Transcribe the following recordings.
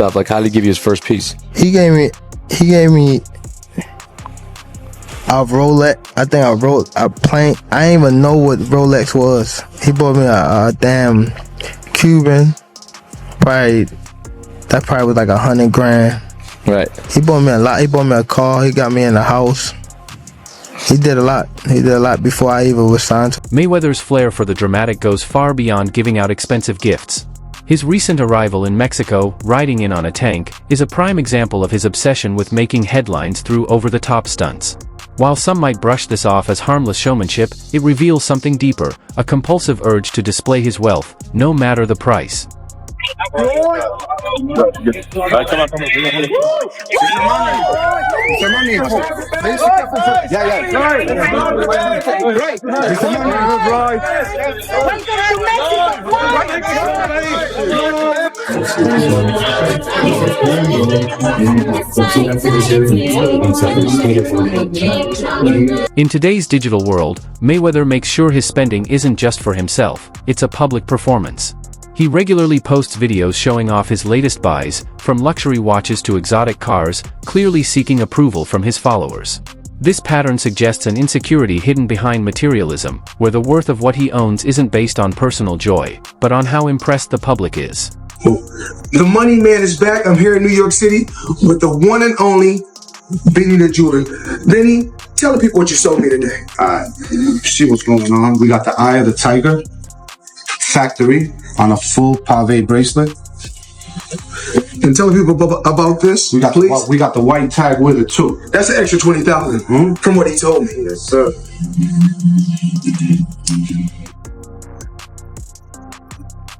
stuff? Like, how did he give you his first piece? He gave me a Rolex. I think a plane. I didn't even know what Rolex was. He bought me a damn Cuban. That probably was like $100 grand. Right. He bought me a lot. He bought me a car. He got me in the house. He did a lot. He did a lot before I even was signed. Mayweather's flair for the dramatic goes far beyond giving out expensive gifts. His recent arrival in Mexico, riding in on a tank, is a prime example of his obsession with making headlines through over-the-top stunts. While some might brush this off as harmless showmanship, it reveals something deeper, a compulsive urge to display his wealth, no matter the price. In today's digital world, Mayweather makes sure his spending isn't just for himself, it's a public performance. He regularly posts videos showing off his latest buys, from luxury watches to exotic cars, clearly seeking approval from his followers. This pattern suggests an insecurity hidden behind materialism, where the worth of what he owns isn't based on personal joy, but on how impressed the public is. The money man is back. I'm here in New York City with the one and only Benny the Jeweler. Benny, tell the people what you sold me today. See what's going on. We got the Eye of the Tiger factory on a full pave bracelet. And tell the people about this. We got the white tag with it too. That's an extra 20,000 from what he told me. Yes, sir.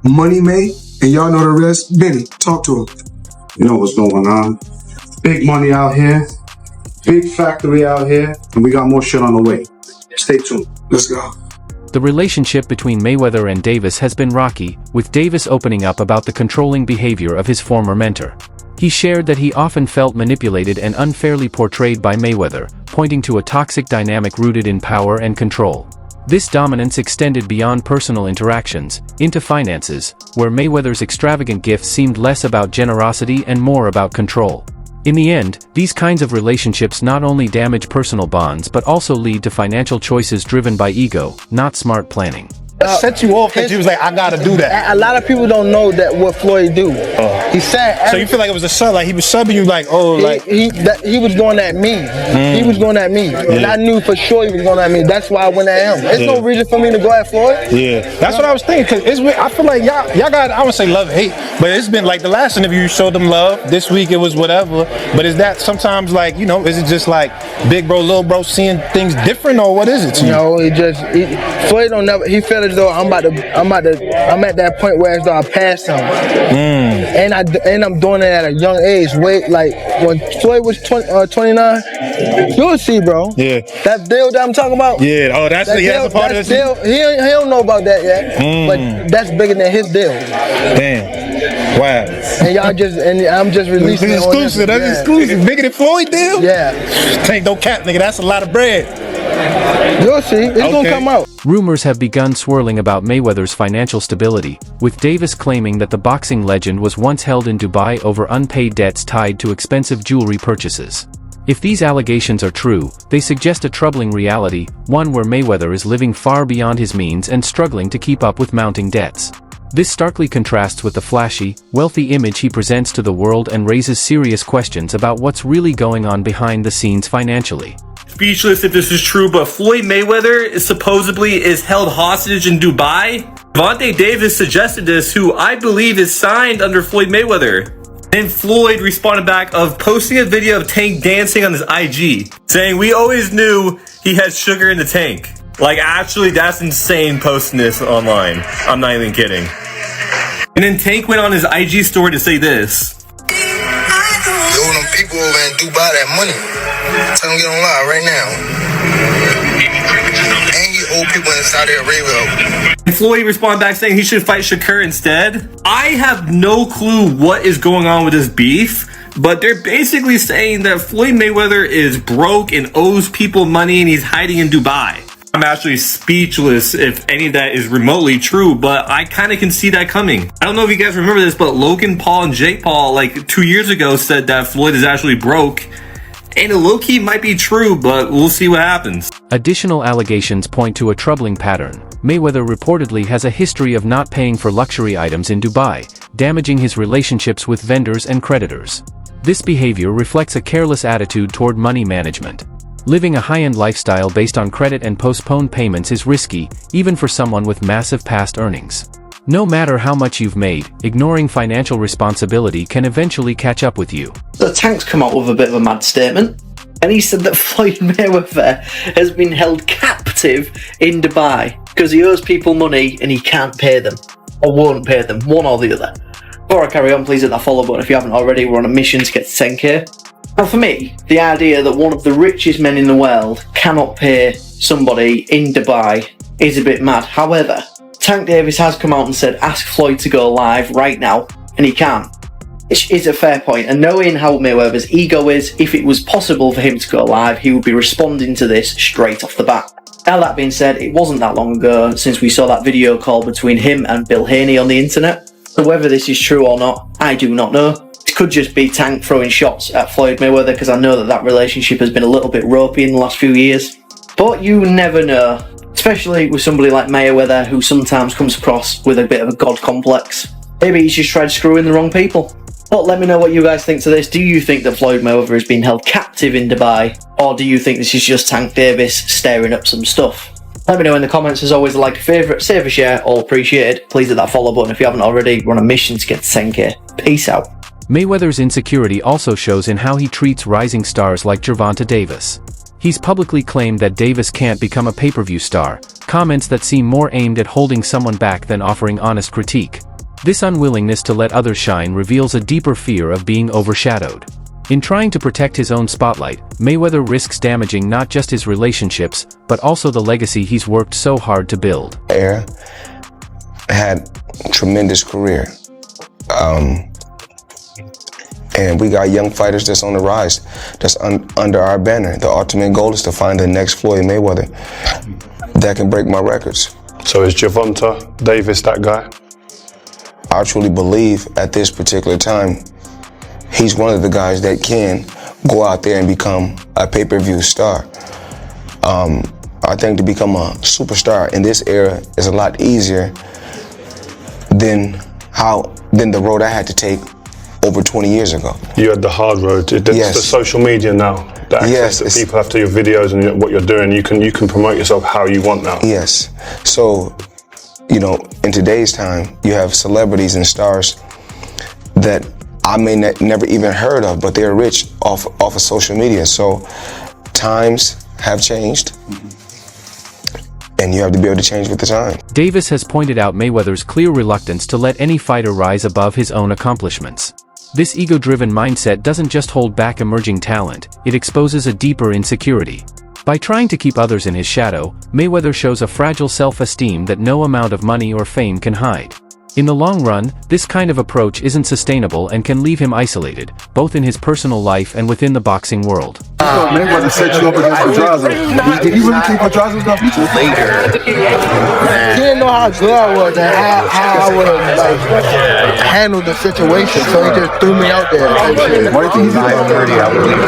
Money made, and y'all know the rest. Benny, talk to him. You know what's going on. Big money out here, big factory out here, and we got more shit on the way. Stay tuned. Let's go. The relationship between Mayweather and Davis has been rocky, with Davis opening up about the controlling behavior of his former mentor. He shared that he often felt manipulated and unfairly portrayed by Mayweather, pointing to a toxic dynamic rooted in power and control. This dominance extended beyond personal interactions, into finances, where Mayweather's extravagant gifts seemed less about generosity and more about control. In the end, these kinds of relationships not only damage personal bonds but also lead to financial choices driven by ego, not smart planning. Set you off that you was like, I gotta do that. A lot of people don't know that what Floyd do. He said. So you feel like it was a sub, like he was subbing you, like, oh, like he was going at me. He was going at me, and I knew for sure he was going at me. That's why I went at him. There's no reason for me to go at Floyd. Yeah, that's what I was thinking. Cause I feel like y'all got, I wouldn't say love hate, but it's been like the last interview you showed them love. This week it was whatever. But is that sometimes like, you know, is it just like big bro, little bro seeing things different, or what is it to you? No, Floyd don't never. He felt as though I'm at that point where as though I passed him, and I'm doing it at a young age. Wait, like when Floyd was 29, you'll see, bro. Yeah. That deal that I'm talking about. Yeah. Oh, that's a part of this deal. He don't know about that yet, but that's bigger than his deal. Damn. Wow. And I'm just releasing it. Exclusive. That's exclusive. Bigger than Floyd deal. Yeah. Tank, don't cap, nigga. That's a lot of bread. You'll see. It's gonna come out. Rumors have begun swirling about Mayweather's financial stability, with Davis claiming that the boxing legend was once held in Dubai over unpaid debts tied to expensive jewelry purchases. If these allegations are true, they suggest a troubling reality, one where Mayweather is living far beyond his means and struggling to keep up with mounting debts. This starkly contrasts with the flashy, wealthy image he presents to the world and raises serious questions about what's really going on behind the scenes financially. Speechless if this is true, but Floyd Mayweather supposedly is held hostage in Dubai. Gervonta Davis suggested this, who I believe is signed under Floyd Mayweather. Then Floyd responded back of posting a video of Tank dancing on his IG, saying, "We always knew he had sugar in the tank." Like, actually, that's insane posting this online. I'm not even kidding. And then Tank went on his IG story to say this. Yo, them people over in Dubai that money. Tell them get online right now. And you old people in Saudi Arabia. And Floyd responded back saying he should fight Shakur instead. I have no clue what is going on with this beef, but they're basically saying that Floyd Mayweather is broke and owes people money and he's hiding in Dubai. I'm actually speechless if any of that is remotely true, but I kind of can see that coming. I don't know if you guys remember this, but Logan Paul and Jake Paul, like 2 years ago, said that Floyd is actually broke. And it low-key might be true, but we'll see what happens. Additional allegations point to a troubling pattern. Mayweather reportedly has a history of not paying for luxury items in Dubai, damaging his relationships with vendors and creditors. This behavior reflects a careless attitude toward money management. Living a high-end lifestyle based on credit and postponed payments is risky, even for someone with massive past earnings. No matter how much you've made, ignoring financial responsibility can eventually catch up with you. The Tank's come out with a bit of a mad statement, and he said that Floyd Mayweather has been held captive in Dubai because he owes people money and he can't pay them, or won't pay them, one or the other. Before I carry on, please hit that follow button if you haven't already. We're on a mission to get to 10k. Now for me, the idea that one of the richest men in the world cannot pay somebody in Dubai is a bit mad. However, Tank Davis has come out and said ask Floyd to go live right now, and he can't. Which is a fair point, and knowing how Mayweather's ego is, if it was possible for him to go live, he would be responding to this straight off the bat. Now that being said, it wasn't that long ago since we saw that video call between him and Bill Haney on the internet, so whether this is true or not, I do not know. It could just be Tank throwing shots at Floyd Mayweather, because I know that relationship has been a little bit ropey in the last few years. But you never know. Especially with somebody like Mayweather, who sometimes comes across with a bit of a god complex. Maybe he's just tried screwing the wrong people. But let me know what you guys think to this. Do you think that Floyd Mayweather has been held captive in Dubai? Or do you think this is just Tank Davis stirring up some stuff? Let me know in the comments. As always, like, a favourite, save a share, all appreciated. Please hit that follow button if you haven't already. We're on a mission to get to 10k. Peace out. Mayweather's insecurity also shows in how he treats rising stars like Gervonta Davis. He's publicly claimed that Davis can't become a pay-per-view star, comments that seem more aimed at holding someone back than offering honest critique. This unwillingness to let others shine reveals a deeper fear of being overshadowed. In trying to protect his own spotlight, Mayweather risks damaging not just his relationships, but also the legacy he's worked so hard to build. Air had a tremendous career. And we got young fighters that's on the rise, that's under our banner. The ultimate goal is to find the next Floyd Mayweather that can break my records. So is Gervonta Davis that guy? I truly believe at this particular time, he's one of the guys that can go out there and become a pay-per-view star. I think to become a superstar in this era is a lot easier than the road I had to take over 20 years ago. You had the hard road. It's yes. The social media now. The access that people have to your videos and what you're doing. You can promote yourself how you want now. Yes. So, you know, in today's time, you have celebrities and stars that I may never even heard of, but they're rich off of social media. So times have changed. And you have to be able to change with the time. Davis has pointed out Mayweather's clear reluctance to let any fighter rise above his own accomplishments. This ego-driven mindset doesn't just hold back emerging talent, it exposes a deeper insecurity. By trying to keep others in his shadow, Mayweather shows a fragile self-esteem that no amount of money or fame can hide. In the long run, this kind of approach isn't sustainable and can leave him isolated, both in his personal life and within the boxing world. Mayweather set you up against Pedraza. Did you really think Pedraza was going to beat you? Later. He didn't know how good I was and how I would like handle the situation, so he just threw me out there. Why do you think he's 530? I believe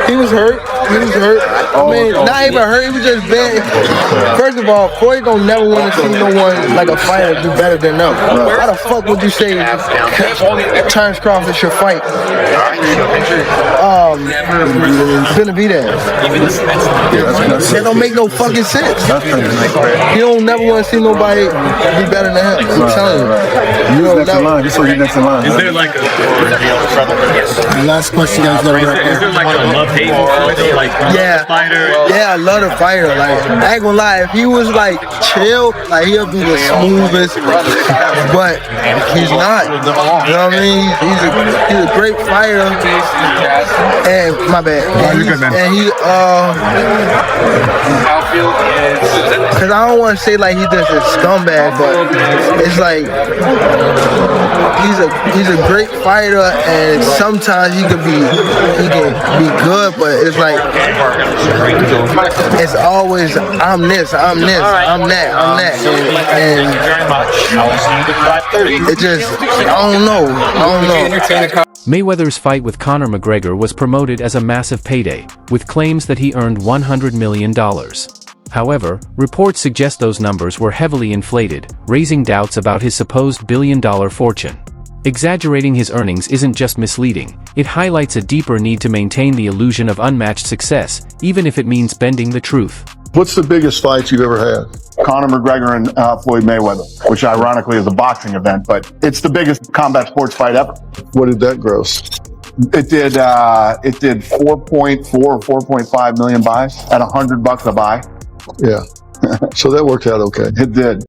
he was hurt. He was hurt. I mean, not even hurt. He was just bad. First of all, Floyd don't never want to see no one like a fighter do better than them. Why the fuck would you say Terrence Crawford should fight Benavidez? That don't make no fucking sense. He don't never want to see nobody be better than him. I'm telling you. You're next in line. You saw you next in line. Is there like a last question, guys? Is there like a love-hate like fighter? Yeah, I love the fighter. Like, I ain't gonna lie, if he was like chill, like he'll be the smoothest, but he's not. You know what I mean? He's a great great fighter, and my bad. You're good, man. And he, cause I don't want to say like he's just a scumbag, but it's like he's a great fighter, and sometimes he can be good, but it's like it's always I'm this, I'm that, and it just I don't know. Mayweather's fight with Conor McGregor was promoted as a massive payday, with claims that he earned $100 million. However, reports suggest those numbers were heavily inflated, raising doubts about his supposed billion-dollar fortune. Exaggerating his earnings isn't just misleading, it highlights a deeper need to maintain the illusion of unmatched success, even if it means bending the truth. What's the biggest fight you've ever had? Conor McGregor and Floyd Mayweather, which ironically is a boxing event, but it's the biggest combat sports fight ever. What did that gross? It did 4.4 or 4.5 million buys at $100 a buy. Yeah. So that worked out okay. It did.